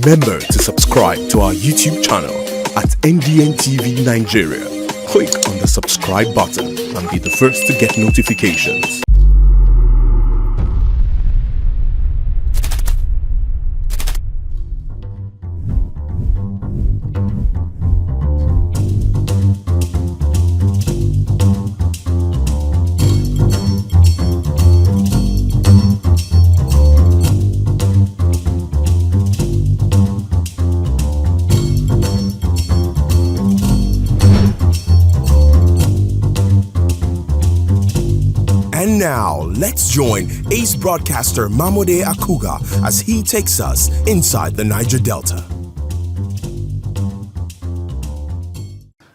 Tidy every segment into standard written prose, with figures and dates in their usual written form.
Remember to subscribe to our YouTube channel at NDN TV Nigeria. Click on the subscribe button and be the first to get notifications. And now, let's join ace broadcaster MAMODE AKUGHA as he takes us inside the Niger Delta.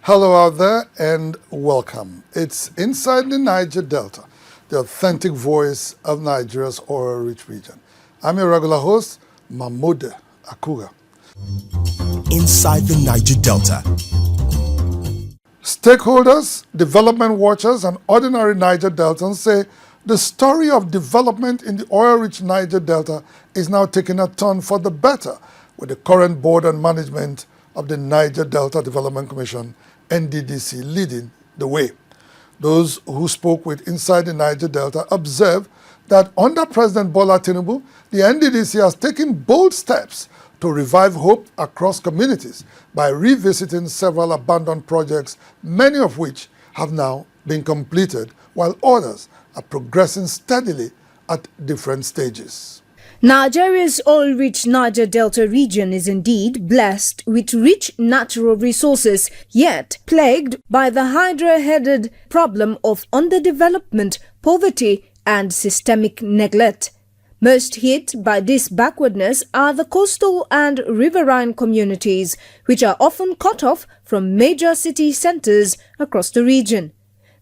Hello out there and welcome. It's Inside the Niger Delta, the authentic voice of Nigeria's oil-rich region. I'm your regular host, MAMODE AKUGHA. Inside the Niger Delta. Stakeholders, development watchers, and ordinary Niger Deltans say the story of development in the oil-rich Niger Delta is now taking a turn for the better, with the current board and management of the Niger Delta Development Commission, NDDC, leading the way. Those who spoke with Inside the Niger Delta observed that under President Bola Tinubu, the NDDC has taken bold steps to revive hope across communities by revisiting several abandoned projects, many of which have now been completed, while others are progressing steadily at different stages. Nigeria's oil-rich Niger Delta region is indeed blessed with rich natural resources, yet plagued by the hydra-headed problem of underdevelopment, poverty, and systemic neglect. Most hit by this backwardness are the coastal and riverine communities, which are often cut off from major city centers across the region.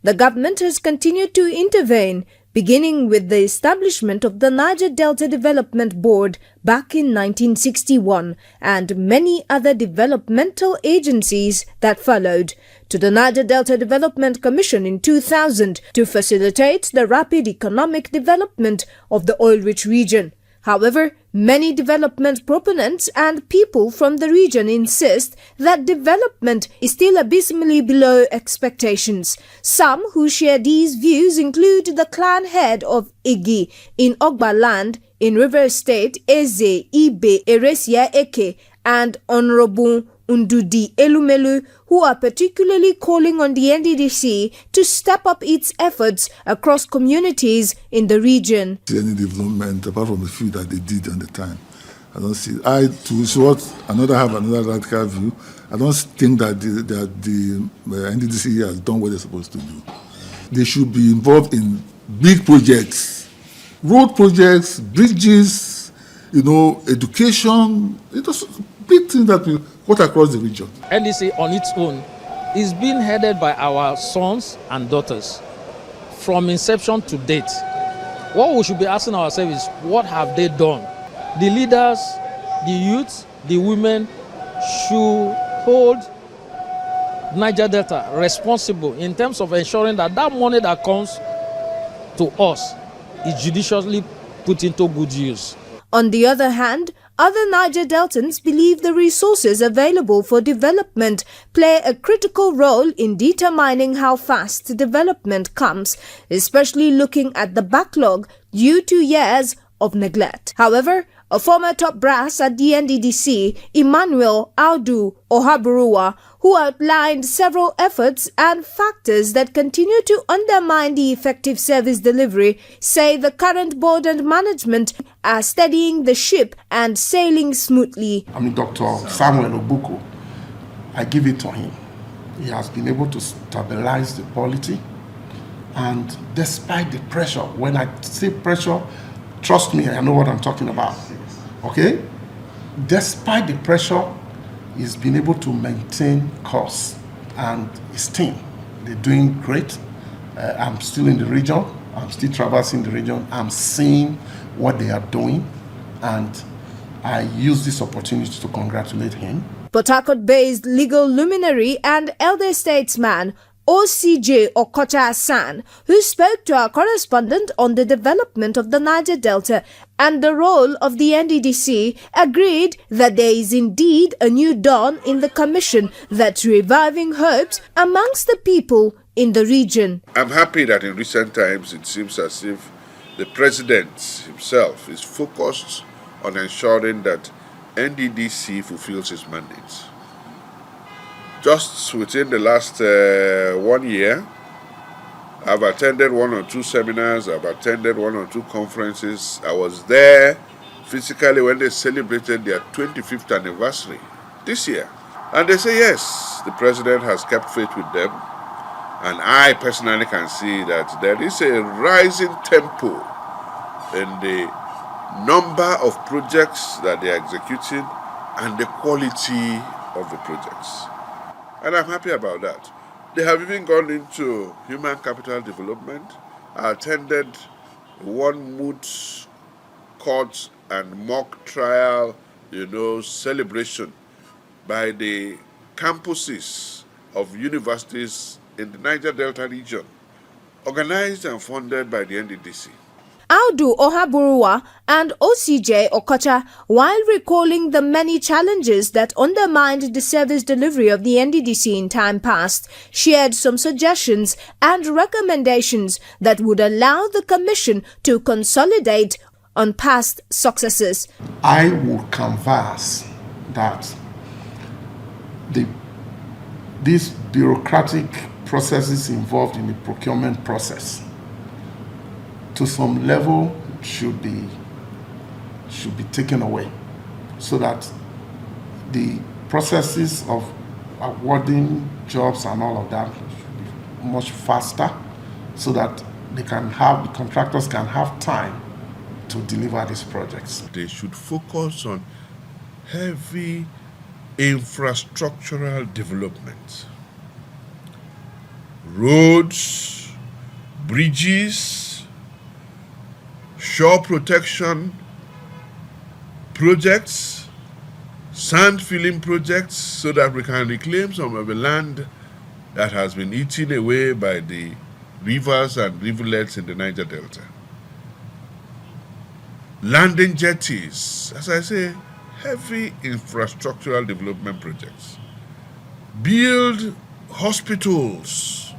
The government has continued to intervene, beginning with the establishment of the Niger Delta Development Board back in 1961 and many other developmental agencies that followed, to the Niger Delta Development Commission in 2000 to facilitate the rapid economic development of the oil-rich region. However, many development proponents and people from the region insist that development is still abysmally below expectations. Some who share these views include the clan head of Igi in Ogba land in Rivers State, Eze Ibe Eresia Eke, and Honorable Undudi Elumelu, who are particularly calling on the NDDC to step up its efforts across communities in the region. Any development apart from the few that they did at the time, I don't see. I to what another have another radical view. I don't think that the NDDC has done what they're supposed to do. They should be involved in big projects, road projects, bridges, education. It was big things that will cut across the region. NDC on its own is being headed by our sons and daughters from inception to date. What we should be asking ourselves is, what have they done? The leaders, the youth, the women should hold Niger Delta responsible in terms of ensuring that that money that comes to us is judiciously put into good use. On the other hand, other Niger Deltans believe the resources available for development play a critical role in determining how fast development comes, especially looking at the backlog due to years of neglect. However, a former top brass at the NDDC, Emmanuel Audu Ohaburuwa, who outlined several efforts and factors that continue to undermine the effective service delivery, say the current board and management are steadying the ship and sailing smoothly. I'm Dr. Samuel Obuko. I give it to him. He has been able to stabilize the quality, and despite the pressure, when I say pressure, trust me, I know what I'm talking about. Okay? Despite the pressure, he's been able to maintain course, and his team, they're doing great. I'm still in the region. I'm still traversing the region. I'm seeing what they are doing, and I use this opportunity to congratulate him. Port Harcourt-based legal luminary and elder statesman OCJ Okocha-san, who spoke to our correspondent on the development of the Niger Delta and the role of the NDDC, agreed that there is indeed a new dawn in the commission that's reviving hopes amongst the people in the region. I'm happy that in recent times it seems as if the president himself is focused on ensuring that NDDC fulfills its mandate. Just within the last 1 year, I've attended 1 or 2 seminars, I've attended 1 or 2 conferences. I was there physically when they celebrated their 25th anniversary this year. And they say, yes, the president has kept faith with them. And I personally can see that there is a rising tempo in the number of projects that they are executing and the quality of the projects. And I'm happy about that. They have even gone into human capital development. I attended one moot court and mock trial, celebration by the campuses of universities in the Niger Delta region, organized and funded by the NDDC. Audu Ohaburuwa and OCJ Okocha, while recalling the many challenges that undermined the service delivery of the NDDC in time past, shared some suggestions and recommendations that would allow the Commission to consolidate on past successes. I would canvass that these bureaucratic processes involved in the procurement process to some level should be taken away, so that the processes of awarding jobs and all of that should be much faster, so that the contractors can have time to deliver these projects. They should focus on heavy infrastructural development. Roads, bridges, shore protection projects, sand filling projects, so that we can reclaim some of the land that has been eaten away by the rivers and rivulets in the Niger Delta. Landing jetties, as I say, heavy infrastructural development projects. Build hospitals,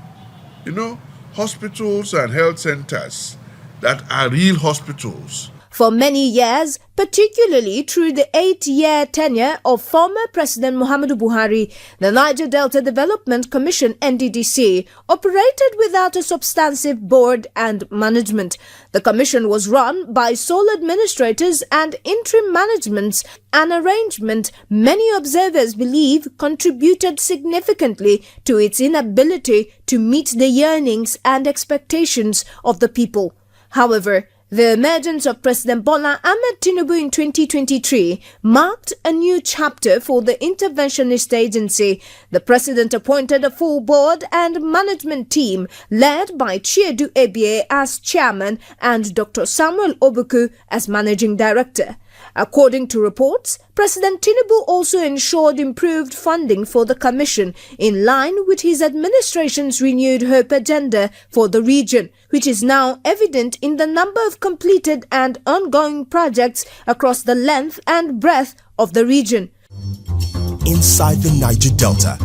hospitals and health centers that are real hospitals. For many years, particularly through the 8-year tenure of former President Muhammadu Buhari, the Niger Delta Development Commission (NDDC) operated without a substantive board and management. The commission was run by sole administrators and interim managements, an arrangement many observers believe contributed significantly to its inability to meet the yearnings and expectations of the people. However, the emergence of President Bola Ahmed Tinubu in 2023 marked a new chapter for the interventionist agency. The president appointed a full board and management team led by Chiedu Ebie as chairman and Dr. Samuel Obuku as managing director. According to reports, President Tinubu also ensured improved funding for the commission in line with his administration's renewed hope agenda for the region, which is now evident in the number of completed and ongoing projects across the length and breadth of the region. Inside the Niger Delta.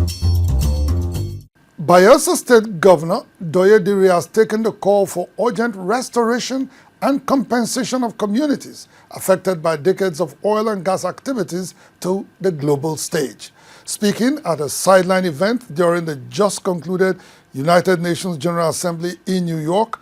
Bayelsa State Governor Doye Diri has taken the call for urgent restoration and compensation of communities affected by decades of oil and gas activities to the global stage. Speaking at a sideline event during the just concluded United Nations General Assembly in New York,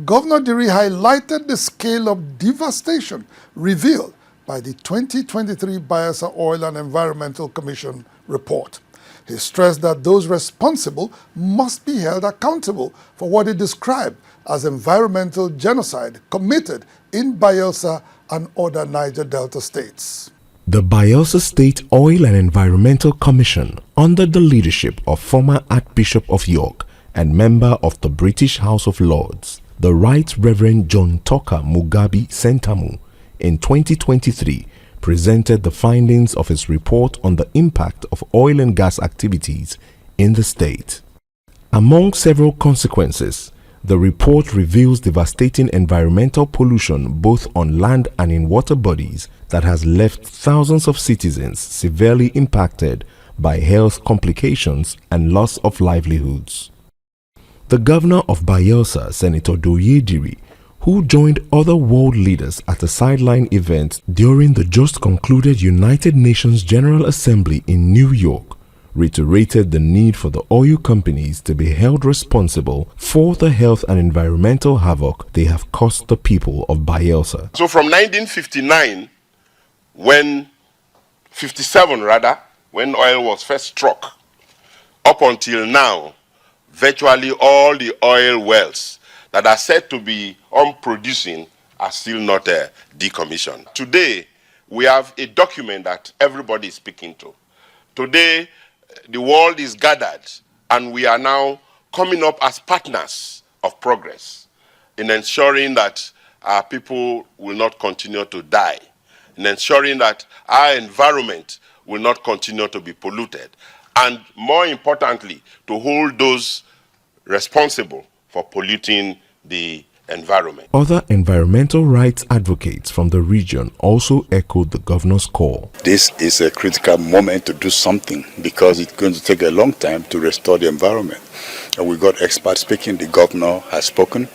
Governor Diri highlighted the scale of devastation revealed by the 2023 Bayelsa Oil and Environmental Commission report. He stressed that those responsible must be held accountable for what he described as environmental genocide committed in Bayelsa and other Niger Delta states. The Bayelsa State Oil and Environmental Commission, under the leadership of former Archbishop of York and member of the British House of Lords, the Right Reverend John Toka Mugabe Sentamu, in 2023 presented the findings of his report on the impact of oil and gas activities in the state. Among several consequences, the report reveals devastating environmental pollution both on land and in water bodies that has left thousands of citizens severely impacted by health complications and loss of livelihoods. The governor of Bayelsa, Senator Doyediri, who joined other world leaders at a sideline event during the just concluded United Nations General Assembly in New York, reiterated the need for the oil companies to be held responsible for the health and environmental havoc they have caused the people of Bayelsa. So from 1959, when oil was first struck, up until now, virtually all the oil wells that are said to be unproducing are still not decommissioned. Today, we have a document that everybody is speaking to. Today, the world is gathered, and we are now coming up as partners of progress in ensuring that our people will not continue to die, in ensuring that our environment will not continue to be polluted, and more importantly, to hold those responsible for polluting the environment. Other environmental rights advocates from the region also echoed the governor's call. This is a critical moment to do something because it's going to take a long time to restore the environment. And we got experts speaking, the governor has spoken,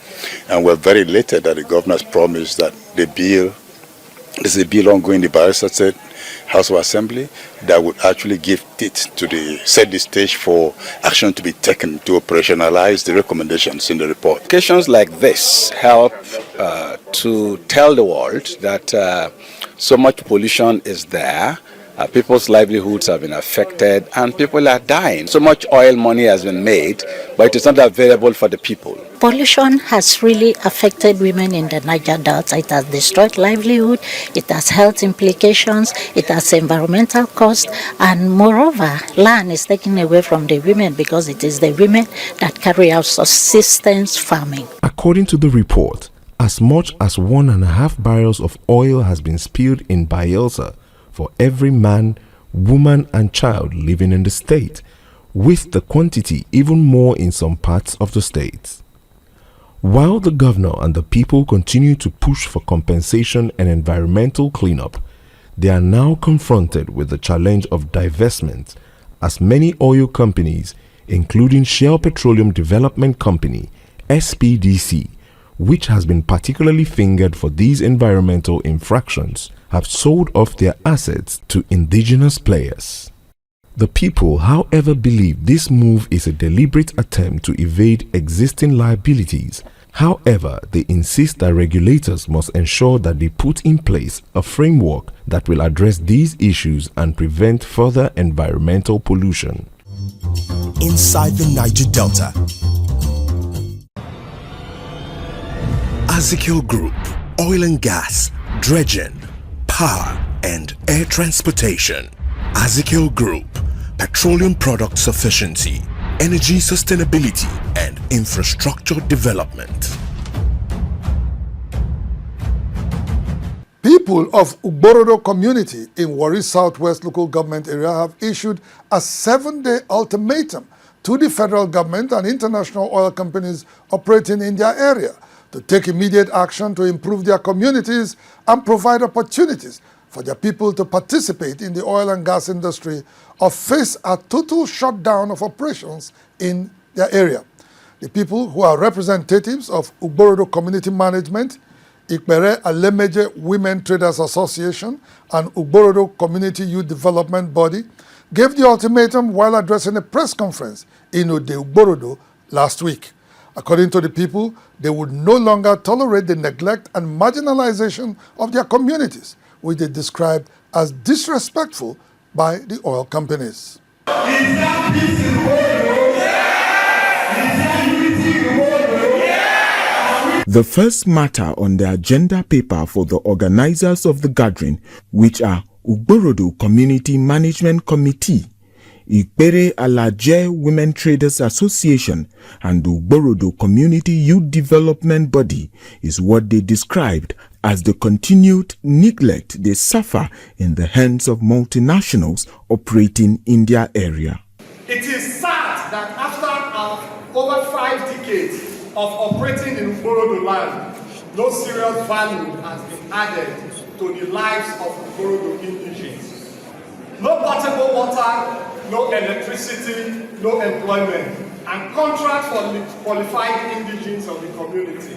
and we're very elated that the governor has promised that there's a bill ongoing in the Bayelsa State House of Assembly that would actually give teeth to set the stage for action to be taken to operationalize the recommendations in the report. Occasions like this help to tell the world that so much pollution is there, people's livelihoods have been affected, and people are dying. So much oil money has been made, but it is not available for the people. Pollution has really affected women in the Niger Delta. It has destroyed livelihood, it has health implications, it has environmental cost, and moreover, land is taken away from the women because it is the women that carry out subsistence farming. According to the report, as much as 1.5 barrels of oil has been spilled in Bayelsa for every man, woman and child living in the state, with the quantity even more in some parts of the state. While the governor and the people continue to push for compensation and environmental cleanup, they are now confronted with the challenge of divestment, as many oil companies, including Shell Petroleum Development Company, SPDC, which has been particularly fingered for these environmental infractions, have sold off their assets to indigenous players. The people, however, believe this move is a deliberate attempt to evade existing liabilities. However, they insist that regulators must ensure that they put in place a framework that will address these issues and prevent further environmental pollution. Inside the Niger Delta, AKUGHA Group, oil and gas, dredging, power and air transportation. AKUGHA Group, petroleum product sufficiency, energy sustainability and infrastructure development. People of Ugborodo community in Warri Southwest local government area have issued a 7-day ultimatum to the federal government and international oil companies operating in their area to take immediate action to improve their communities and provide opportunities for their people to participate in the oil and gas industry or face a total shutdown of operations in their area. The people, who are representatives of Ugborodo Community Management, Ikpere Alemeje Women Traders Association, and Ugborodo Community Youth Development Body, gave the ultimatum while addressing a press conference in Ode Ugborodo last week. According to the people, they would no longer tolerate the neglect and marginalization of their communities, which they described as disrespectful by the oil companies. The first matter on the agenda paper for the organizers of the gathering, which are Ugborodo Community Management Committee, Ikpere Alaje Women Traders Association, and Ugborodo Community Youth Development Body, is what they described as the continued neglect they suffer in the hands of multinationals operating in their area. It is sad that after over 5 decades of operating in Ugborodo land, no serious value has been added to the lives of Ugborodo indigenes. No potable water, no electricity, no employment, and contracts for qualified indigenes of the community.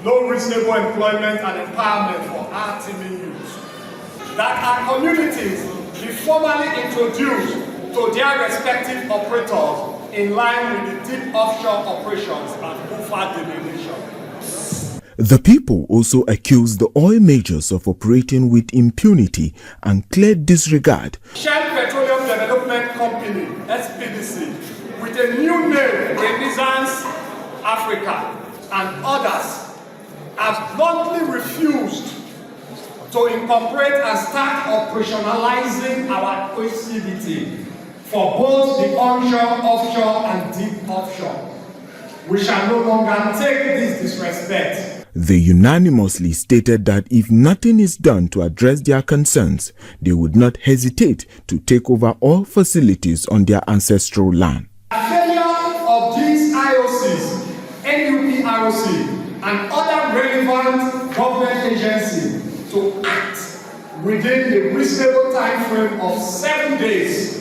No reasonable employment and empowerment for our teeming youth. That our communities be formally introduced to their respective operators in line with the deep offshore operations and UFA delineation. The people also accused the oil majors of operating with impunity and clear disregard. Shell Petroleum Development Company, SPDC, with a new name, Renaissance Africa, and others, have bluntly refused to incorporate and start operationalizing our OCDT for both the onshore, offshore, and deep offshore. We shall no longer take this disrespect. They unanimously stated that if nothing is done to address their concerns, they would not hesitate to take over all facilities on their ancestral land. The failure of these IOCs, NUPROC, and other relevant government agencies to act within the reasonable time frame of 7 days,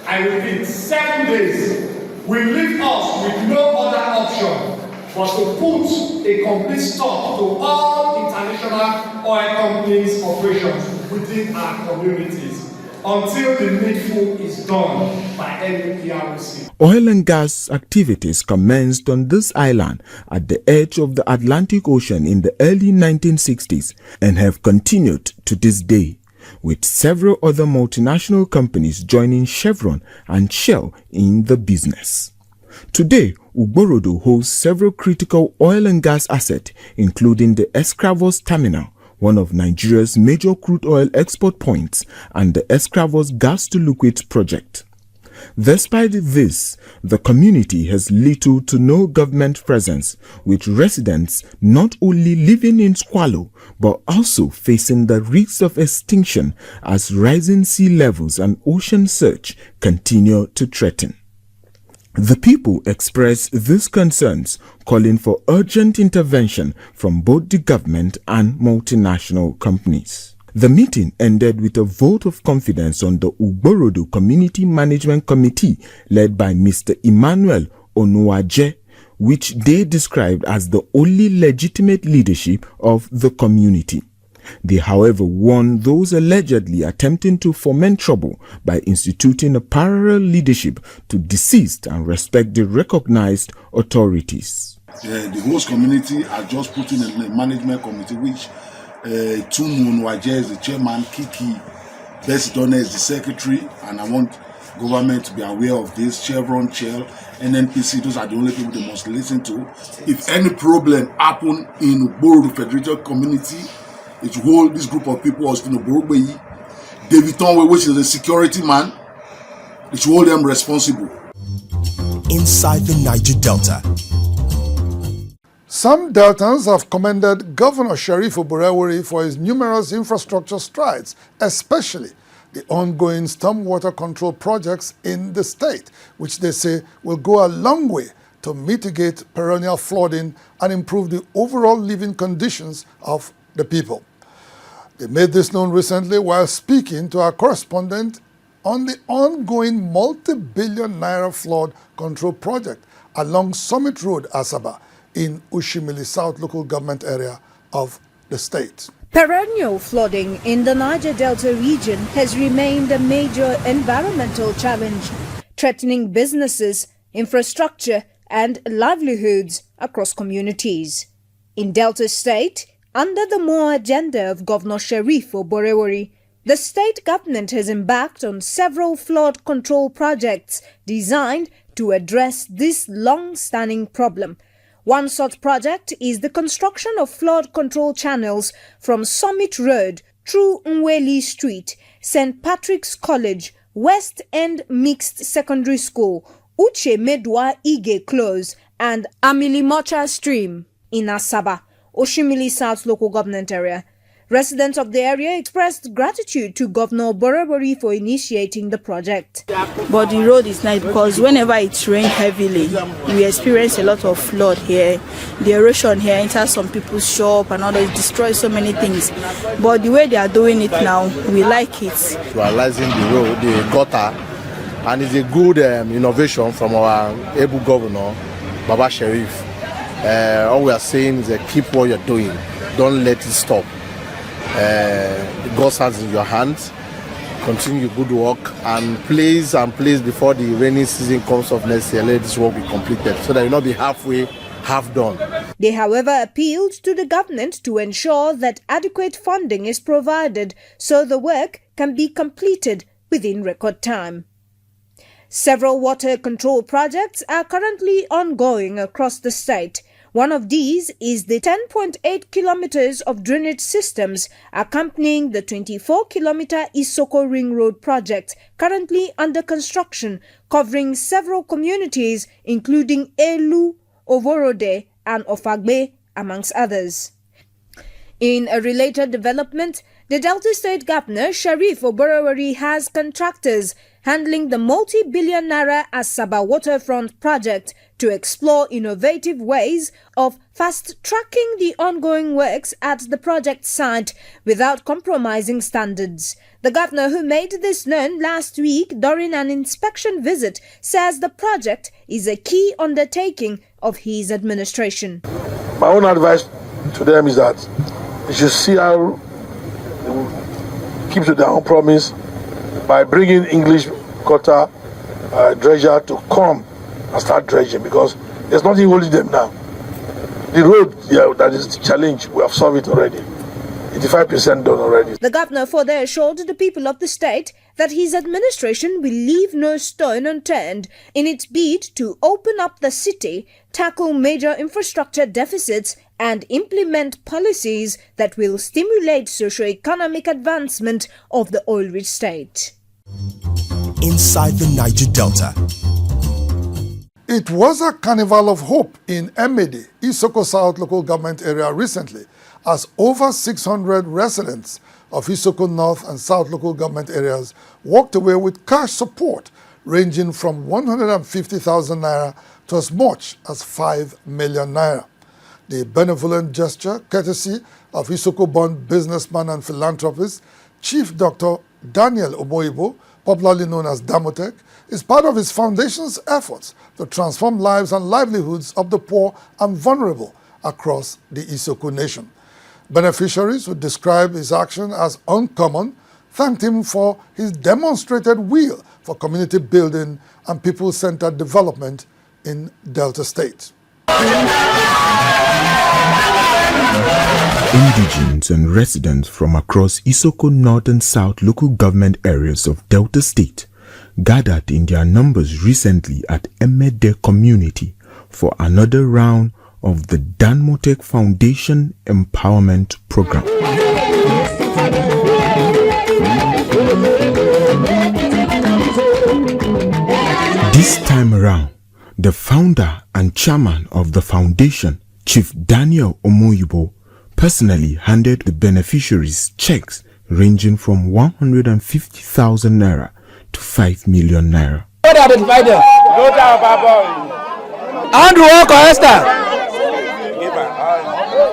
I repeat, 7 days, will leave us with no other option but to put a complete stop to all international oil companies' operations within our communities until the needful is done by NUPROC. Oil and gas activities commenced on this island at the edge of the Atlantic Ocean in the early 1960s and have continued to this day, with several other multinational companies joining Chevron and Shell in the business. Today, Ugborodo holds several critical oil and gas assets, including the Escravos Terminal, one of Nigeria's major crude oil export points, and the Escravos Gas-to-Liquids project. Despite this, the community has little to no government presence, with residents not only living in squalor, but also facing the risks of extinction as rising sea levels and ocean surge continue to threaten. The people expressed these concerns, calling for urgent intervention from both the government and multinational companies. The meeting ended with a vote of confidence on the Ugborodo Community Management Committee led by Mr. Emmanuel Onuaje, which they described as the only legitimate leadership of the community. They, however, warned those allegedly attempting to foment trouble by instituting a parallel leadership to desist and respect the recognized authorities. The host community are just putting in a management committee which Tumu Nwaje is the chairman, Kiki Besidone is the secretary, and I want government to be aware of this. Chevron, Shell, NNPC, those are the only people they must listen to. If any problem happen in Ugborodo Federated Community, it will hold this group of people, David Tonwe, which is a security man, it will hold them responsible. Inside the Niger Delta. Some Deltans have commended Governor Sheriff Oborevwori for his numerous infrastructure strides, especially the ongoing stormwater control projects in the state, which they say will go a long way to mitigate perennial flooding and improve the overall living conditions of the people. They made this known recently while speaking to our correspondent on the ongoing multi-billion naira flood control project along Summit Road, Asaba, in Ushimili South local government area of the state. Perennial flooding in the Niger Delta region has remained a major environmental challenge, threatening businesses, infrastructure, and livelihoods across communities. In Delta State, under the more agenda of Governor Sheriff Oborevwori, the state government has embarked on several flood control projects designed to address this long-standing problem. One such project is the construction of flood control channels from Summit Road through Nweli Street, St. Patrick's College, West End Mixed Secondary School, Uche Medwa Ige Close, and Amilimocha Stream in Asaba, Oshimili South local government area. Residents of the area expressed gratitude to Governor Borobori for initiating the project. But the road is nice because whenever it rains heavily, we experience a lot of flood here. The erosion here enters some people's shop and others destroys so many things. But the way they are doing it now, we like it. Realizing the road, the gutter, and it's a good innovation from our able governor, Baba Sheriff. All we are saying is keep what you're doing. Don't let it stop. God's hands in your hands. Continue your good work and please before the rainy season comes of next year, let this work be completed so that you'll not be half done. They, however, appealed to the government to ensure that adequate funding is provided so the work can be completed within record time. Several water control projects are currently ongoing across the state. One of these is the 10.8 kilometers of drainage systems accompanying the 24-kilometer Isoko Ring Road project currently under construction, covering several communities including Elu, Ovorode and Ofagbe, amongst others. In a related development, the Delta State Governor Sharif Oborowari has contractors handling the multi-billion naira Asaba waterfront project to explore innovative ways of fast-tracking the ongoing works at the project site without compromising standards. The governor, who made this known last week during an inspection visit, says the project is a key undertaking of his administration. My own advice to them is that they should see how they keep to their own promise by bringing English cutter dredger to come and start dredging, because there's nothing holding them now. The road that is the challenge, we have solved it already. 85% done already. The governor further assured the people of the state that his administration will leave no stone unturned in its bid to open up the city, tackle major infrastructure deficits, and implement policies that will stimulate socio-economic advancement of the oil-rich state. Inside the Niger Delta. It was a carnival of hope in MAMODE, Isoko South local government area recently, as over 600 residents of Isoko North and South local government areas walked away with cash support ranging from 150,000 naira to as much as 5 million naira. The benevolent gesture, courtesy of Isoko-born businessman and philanthropist Chief Dr. Daniel Omoyibo, popularly known as Damotech, is part of his foundation's efforts to transform lives and livelihoods of the poor and vulnerable across the Isoko nation. Beneficiaries who describe his action as uncommon thanked him for his demonstrated will for community building and people-centered development in Delta State. Indigents and residents from across Isoko North and South local government areas of Delta State gathered in their numbers recently at MAMODE community for another round of the Damotech Foundation Empowerment Program. This time around, the founder and chairman of the foundation, Chief Daniel Omoyibo, personally handed the beneficiaries checks ranging from 150,000 naira to 5 million naira.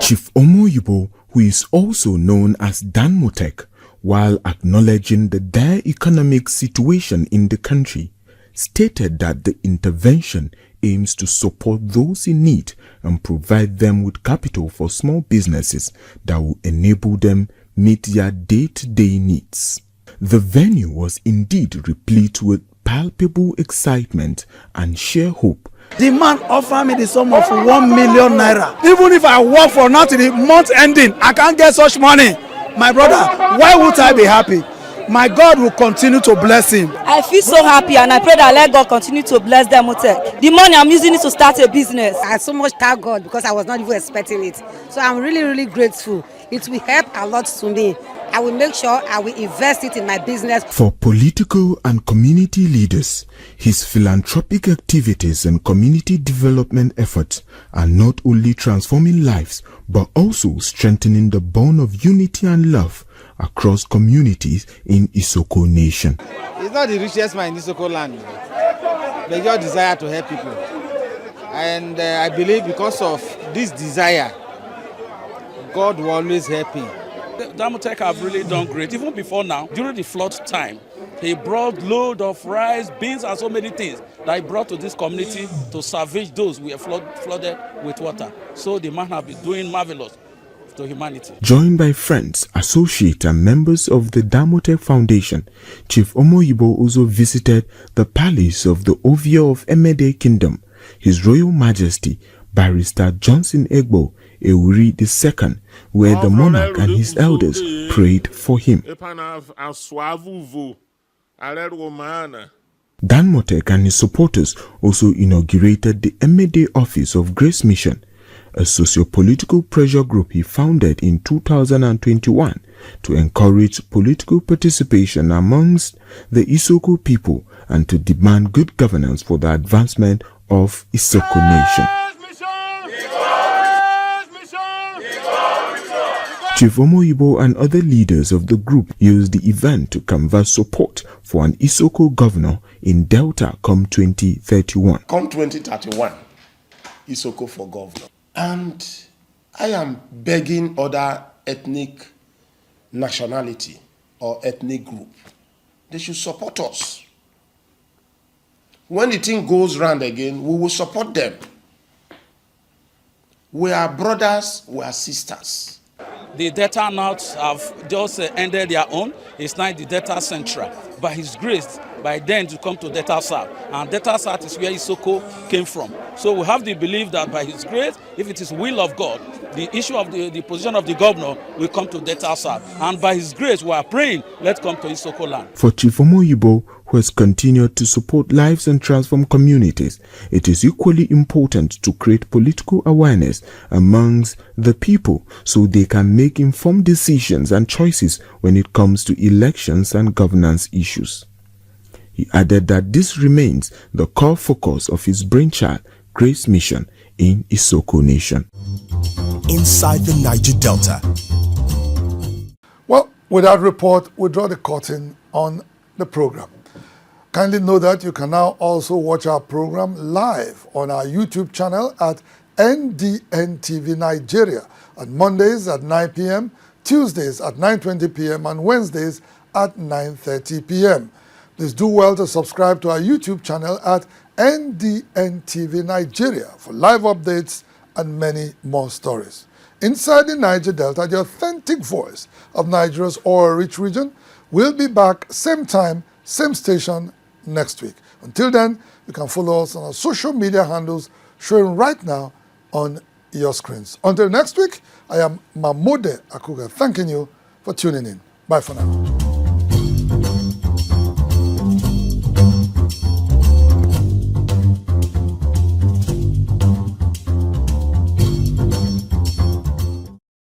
Chief Omoyibo, who is also known as Damotech, while acknowledging the dire economic situation in the country, stated that the intervention aims to support those in need and provide them with capital for small businesses that will enable them meet their day-to-day needs. The venue was indeed replete with palpable excitement and sheer hope. The man offered me the sum of 1 million naira. Even if I work for now till the month ending, I can't get such money. My brother, why would I be happy? My God will continue to bless him. I feel so happy and I pray that let God continue to bless Damotech. The money I'm using it to start a business. I so much thank God because I was not even expecting it. So I'm really, really grateful. It will help a lot to me. I will make sure I will invest it in my business. For political and community leaders, his philanthropic activities and community development efforts are not only transforming lives, but also strengthening the bond of unity and love across communities in Isoko Nation. It's not the richest man in Isoko land, but your desire to help people. And I believe because of this desire, God will always help him. Damotech have really done great. Even before now, during the flood time, he brought load of rice, beans, and so many things that he brought to this community to salvage those who were flooded with water. So the man has been doing marvelous to humanity. Joined by friends, associates, and members of the Damotech Foundation, Chief Omoyibo also visited the palace of the Ovia of Emede Kingdom, His Royal Majesty Barrister Johnson Egbo Ewuri II, where the monarch and his elders prayed for him. Damotech and his supporters also inaugurated the Emede Office of Grace Mission, a socio-political pressure group he founded in 2021 to encourage political participation amongst the Isoko people and to demand good governance for the advancement of Isoko Nation. Chief Omoyibo and other leaders of the group used the event to canvass support for an Isoko governor in Delta come 2031. Come 2031, Isoko for governor. And I am begging other ethnic nationality or ethnic group, they should support us. When the thing goes round again, we will support them. We are brothers, we are sisters. The Delta North have just ended their own. It's now the Delta Central. By His grace, by then to come to Delta South. And Delta South is where Isoko came from. So we have the belief that by His grace, if it is will of God, the issue of the position of the governor will come to Delta South. And by His grace, we are praying, let's come to Isoko land. For Chief Omoyibo, who has continued to support lives and transform communities, it is equally important to create political awareness amongst the people so they can make informed decisions and choices when it comes to elections and governance issues. He added that this remains the core focus of his brainchild, Grace Mission in Isoko Nation. Inside the Niger Delta. Well, with that report, we draw the curtain on the program. Kindly know that you can now also watch our program live on our YouTube channel at NDNTV Nigeria on Mondays at 9 p.m., Tuesdays at 9:20 p.m. and Wednesdays at 9:30 p.m. Please do well to subscribe to our YouTube channel at NDNTV Nigeria for live updates and many more stories. Inside the Niger Delta, the authentic voice of Nigeria's oil-rich region, will be back same time, same station next week. Until then, you can follow us on our social media handles showing right now on your screens. Until next week, I am MAMODE AKUGHA thanking you for tuning in. Bye for now.